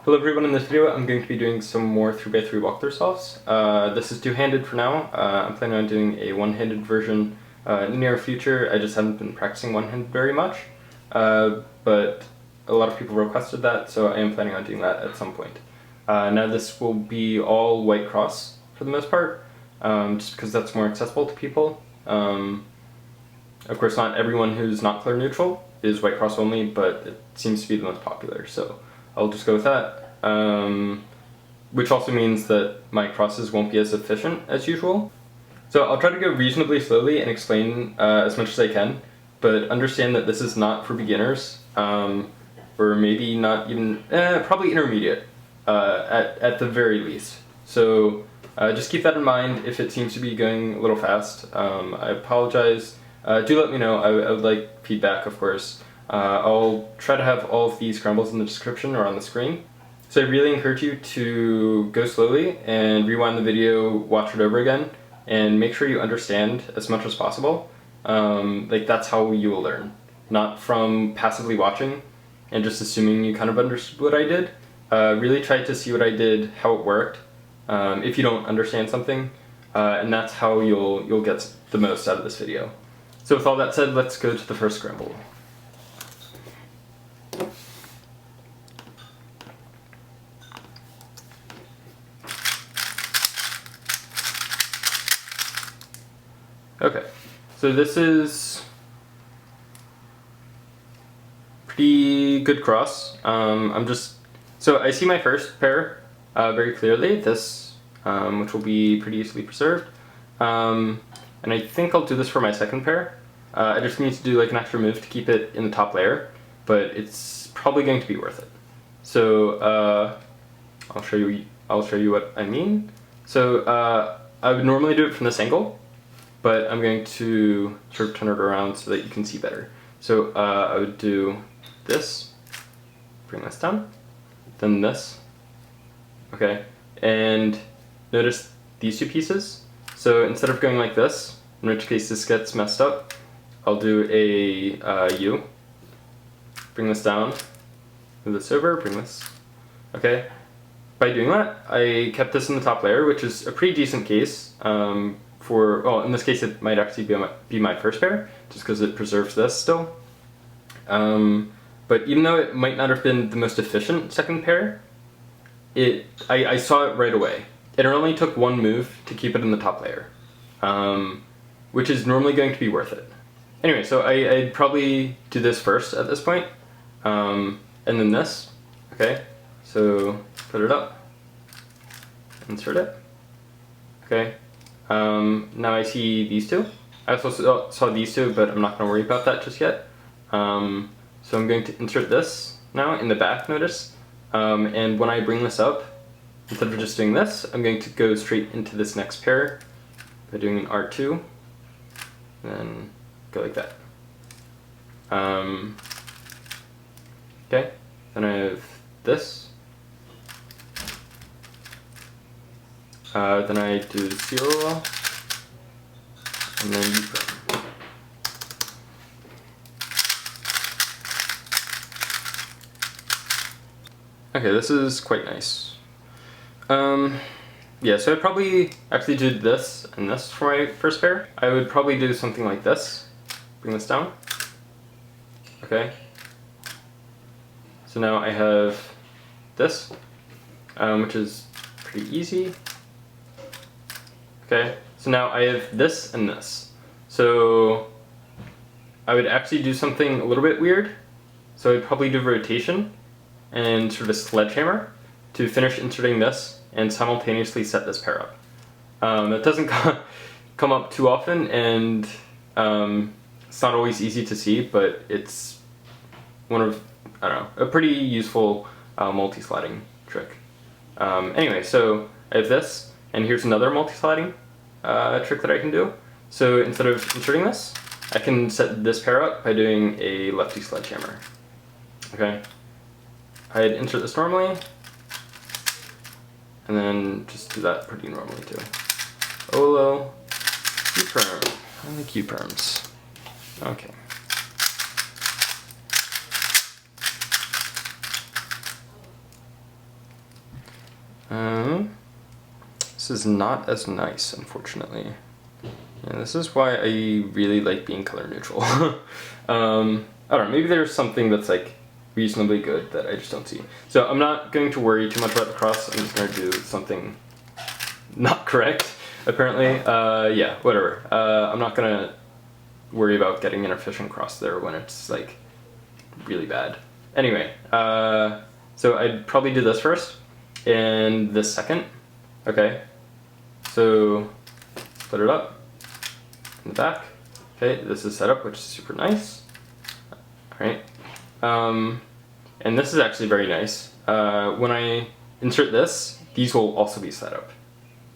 Hello everyone, in this video I'm going to be doing some more 3x3 walkthrough solves. This is two-handed for now. I'm planning on doing a one-handed version in the near future. I just haven't been practicing one-handed very much, but a lot of people requested that, so I am planning on doing that at some point. Now this will be all white cross for the most part, just because that's more accessible to people. Of course, not everyone who's not color neutral is white cross only, but it seems to be the most popular, so I'll just go with that, which also means that my crosses won't be as efficient as usual. So I'll try to go reasonably slowly and explain as much as I can, but understand that this is not for beginners, or maybe not even, probably intermediate, at the very least. So just keep that in mind if it seems to be going a little fast. I apologize. Do let me know. I would like feedback, of course. I'll try to have all of these scrambles in the description or on the screen. So I really encourage you to go slowly and rewind the video, watch it over again, and make sure you understand as much as possible. Like, that's how you will learn. Not from passively watching and just assuming you kind of understood what I did. Really try to see what I did, how it worked, if you don't understand something, and that's how you'll get the most out of this video. So with all that said, let's go to the first scramble. Okay, so this is pretty good cross. So I see my first pair very clearly, this, which will be pretty easily preserved. And I think I'll do this for my second pair. I just need to do like an extra move to keep it in the top layer, but it's probably going to be worth it. So I'll show you what I mean. So I would normally do it from this angle, but I'm going to sort of turn it around so that you can see better. So I would do this, bring this down, then this, okay, and notice these two pieces. So instead of going like this, in which case this gets messed up, I'll do a U, bring this down, move this over, bring this, okay. By doing that, I kept this in the top layer, which is a pretty decent case. Well, in this case it might actually be my first pair, just because it preserves this still. But even though it might not have been the most efficient second pair, I saw it right away. It only took one move to keep it in the top layer, which is normally going to be worth it. Anyway, so I'd probably do this first at this point, and then this, okay? So put it up, insert it, okay? Now I see these two. I also saw these two, but I'm not going to worry about that just yet. So I'm going to insert this now in the back, notice. And when I bring this up, instead of just doing this, I'm going to go straight into this next pair by doing an R2, then go like that. Okay, then I have this. Then I do 0, and then U prime. Okay, this is quite nice. Yeah, so I'd probably actually do this and this for my first pair. I would probably do something like this. Bring this down. Okay. So now I have this, which is pretty easy. Okay, so now I have this and this. So I would actually do something a little bit weird. So I'd probably do rotation and sort of a sledgehammer to finish inserting this and simultaneously set this pair up. That doesn't come up too often, and it's not always easy to see, but it's one of, I don't know, a pretty useful multi-sliding trick. Anyway, so I have this, and here's another multi-sliding trick that I can do. So instead of inserting this, I can set this pair up by doing a lefty sledgehammer. Okay, I'd insert this normally, and then just do that pretty normally too. Olo, U-perm. I like U-perms. Okay. This is not as nice, unfortunately. And this is why I really like being color neutral. I don't know, maybe there's something that's like reasonably good that I just don't see. So I'm not going to worry too much about the cross. I'm just going to do something not correct, apparently. Yeah, whatever. I'm not going to worry about getting an efficient cross there when it's like really bad. Anyway, so I'd probably do this first and this second. Okay, so split it up in the back. Okay, this is set up, which is super nice. Alright, and this is actually very nice. When I insert this, these will also be set up.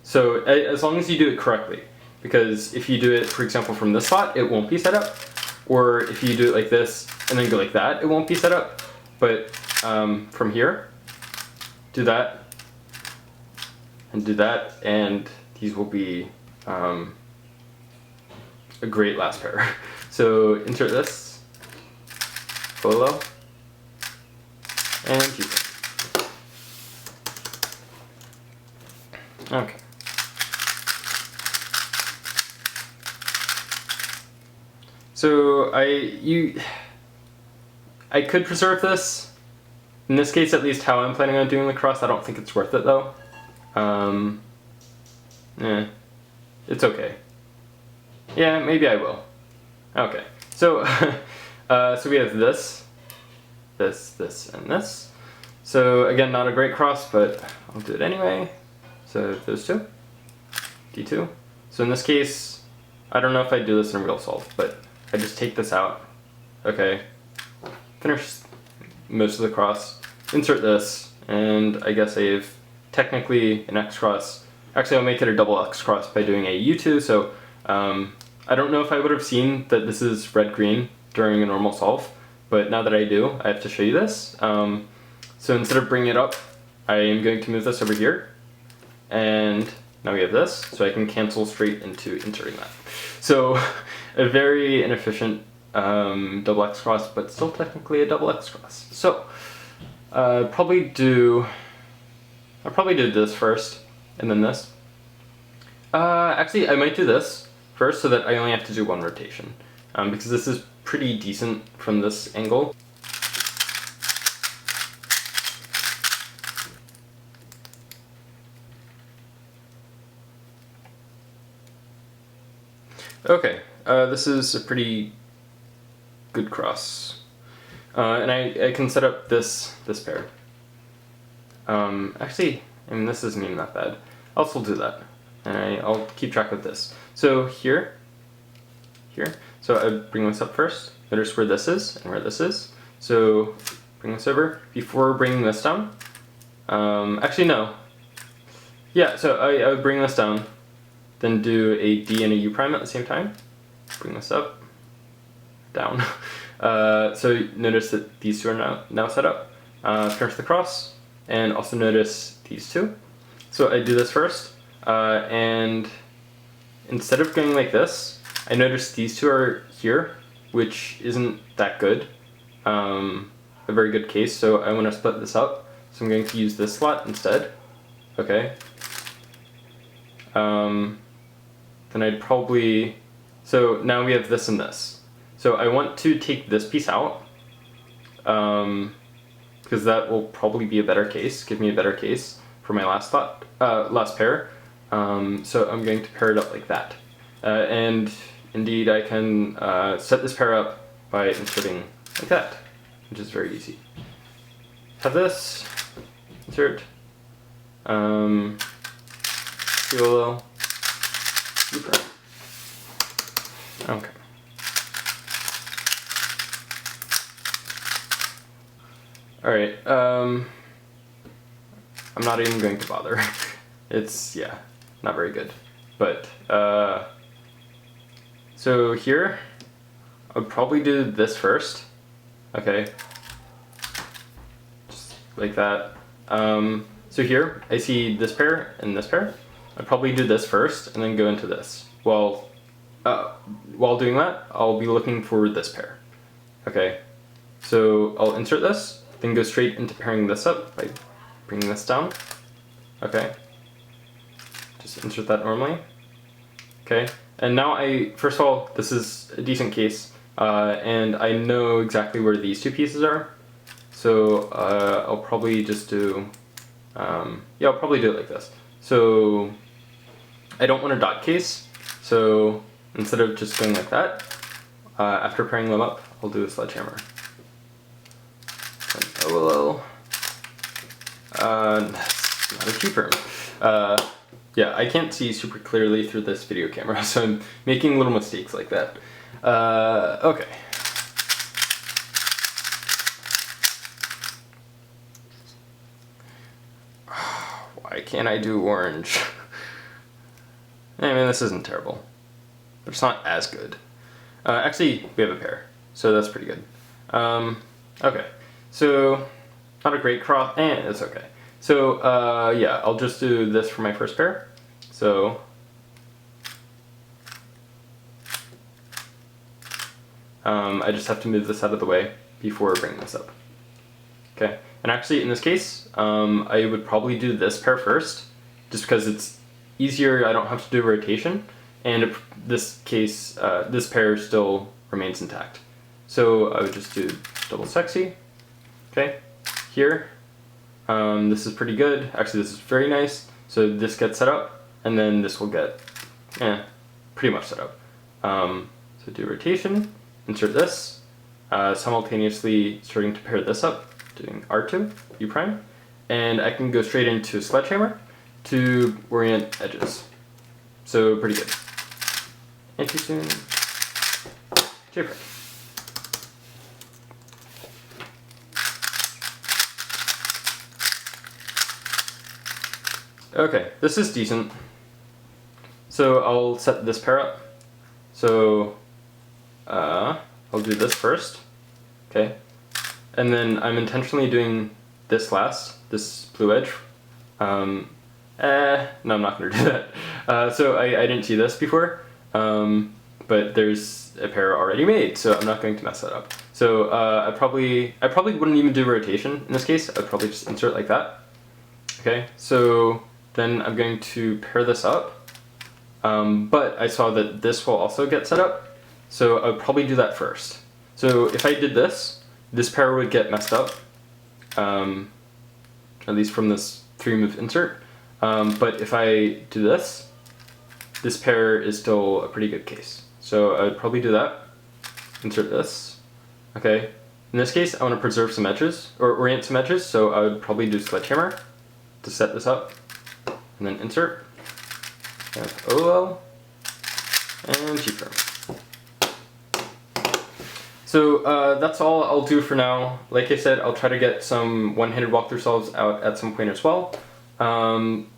So as long as you do it correctly, because if you do it, for example, from this slot, it won't be set up. Or if you do it like this and then go like that, it won't be set up. But from here, do that, and do that, and these will be a great last pair. So insert this, go low, and keep it. Okay. So I could preserve this. In this case, at least how I'm planning on doing the cross, I don't think it's worth it though. It's okay. Yeah, maybe I will. Okay, so so we have this, and this. So again, not a great cross, but I'll do it anyway. So those two, D2. So in this case, I don't know if I do this in real solve, but I just take this out. Okay, finish most of the cross, insert this, and I guess I have technically an X cross. Actually, I'll make it a double X cross by doing a U2, so I don't know if I would have seen that this is red-green during a normal solve, but now that I do, I have to show you this. So instead of bringing it up, I am going to move this over here, and now we have this, so I can cancel straight into inserting that. So a very inefficient double X cross, but still technically a double X cross. So I'll probably do this first, and then this. Actually, I might do this first so that I only have to do one rotation, because this is pretty decent from this angle. Okay, this is a pretty good cross, and I can set up this pair. Actually, I mean, this isn't even that bad. I'll still do that, and I'll keep track of this. So here, so I bring this up first. Notice where this is and where this is. So bring this over before bringing this down. Actually, no. Yeah, so I would bring this down, then do a D and a U prime at the same time. Bring this up, down. So notice that these two are now set up. Finish the cross, and also notice these two. So I do this first, and instead of going like this, I notice these two are here, which isn't that good. A very good case, so I want to split this up. So I'm going to use this slot instead. Okay. Then I'd probably, so now we have this and this. So I want to take this piece out, because that will probably be a better case, give me a better case for my last pair. So I'm going to pair it up like that. And indeed I can set this pair up by inserting like that, which is very easy. Have this, insert, solo, okay. Alright, I'm not even going to bother. It's, yeah, not very good. But, so here, I would probably do this first. Okay. Just like that. So here, I see this pair and this pair. I'd probably do this first and then go into this. While doing that, I'll be looking for this pair. Okay, so I'll insert this, then go straight into pairing this up by bringing this down. Okay. Just insert that normally. Okay. And now first of all, this is a decent case, and I know exactly where these two pieces are. So I'll probably just do, yeah, I'll probably do it like this. So I don't want a dot case, so instead of just going like that, after pairing them up, I'll do a sledgehammer. And OLL. That's not a keeper. Yeah, I can't see super clearly through this video camera, so I'm making little mistakes like that. Okay. Why can't I do orange? I mean, this isn't terrible, but it's not as good. Actually, we have a pair, so that's pretty good. Okay, so not a great cross, and it's okay. So yeah, I'll just do this for my first pair. So I just have to move this out of the way before bringing this up. Okay, and actually in this case, I would probably do this pair first, just because it's easier, I don't have to do rotation, and this case, this pair still remains intact. So I would just do double sexy. Okay, here, this is pretty good. Actually, this is very nice. So this gets set up, and then this will get, pretty much set up. So do rotation, insert this, simultaneously starting to pair this up, doing R2, U prime, and I can go straight into sledgehammer to orient edges. So pretty good. And too soon. J prime. Okay, this is decent. So I'll set this pair up. So I'll do this first. Okay. And then I'm intentionally doing this last, this blue edge. No, I'm not going to do that. So I didn't see this before, but there's a pair already made, so I'm not going to mess that up. So I probably wouldn't even do rotation in this case. I'd probably just insert like that. Okay, so then I'm going to pair this up, but I saw that this will also get set up, so I would probably do that first. So if I did this, this pair would get messed up, at least from this 3-move insert. But if I do this, this pair is still a pretty good case. So I would probably do that, insert this. Okay, in this case I want to preserve some edges, or orient some edges, so I would probably do sledgehammer to set this up, and then insert, and OL, and G-firm. So that's all I'll do for now. Like I said, I'll try to get some one-handed walkthrough solves out at some point as well.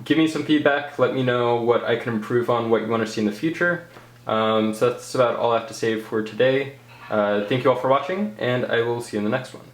Give me some feedback, let me know what I can improve on, what you want to see in the future. So that's about all I have to say for today. Thank you all for watching, and I will see you in the next one.